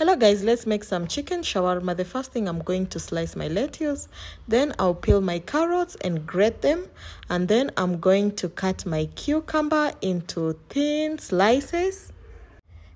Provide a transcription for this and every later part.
Hello guys, let's make some chicken shawarma. The first thing, I'm going to slice my lettuce, then I'll peel my carrots and grate them, and then I'm going to cut my cucumber into thin slices.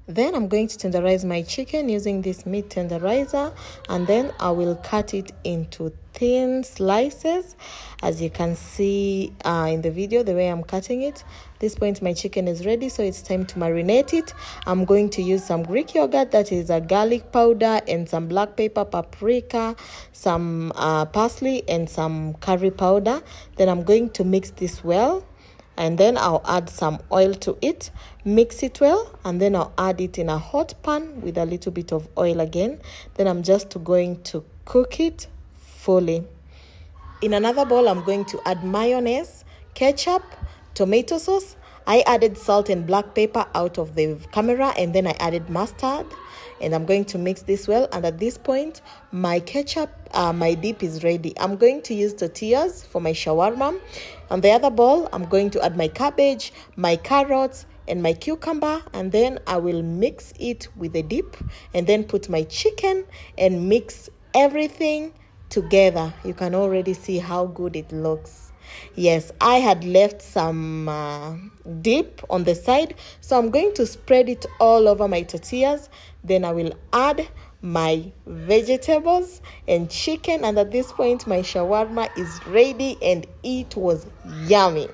Then I'm going to tenderize my chicken using this meat tenderizer, and then I will cut it into thin slices, as you can see in the video the way I'm cutting it. At this point my chicken is ready, so it's time to marinate it. I'm going to use some Greek yogurt, that is a garlic powder, and some black pepper, paprika, some parsley, and some curry powder. Then I'm going to mix this well, and then I'll add some oil to it, mix it well, and then I'll add it in a hot pan with a little bit of oil again. Then I'm just going to cook it fully. In another bowl, I'm going to add mayonnaise, ketchup, tomato sauce. I added salt and black pepper out of the camera, and then I added mustard, and I'm going to mix this well. And at this point, my ketchup, my dip is ready. I'm going to use tortillas for my shawarma. On the other bowl, I'm going to add my cabbage, my carrots, and my cucumber, and then I will mix it with the dip, and then put my chicken and mix everything together. You can already see how good it looks. Yes, I had left some dip on the side, so I'm going to spread it all over my tortillas. Then I will add my vegetables and chicken, and at this point my shawarma is ready, and it was yummy.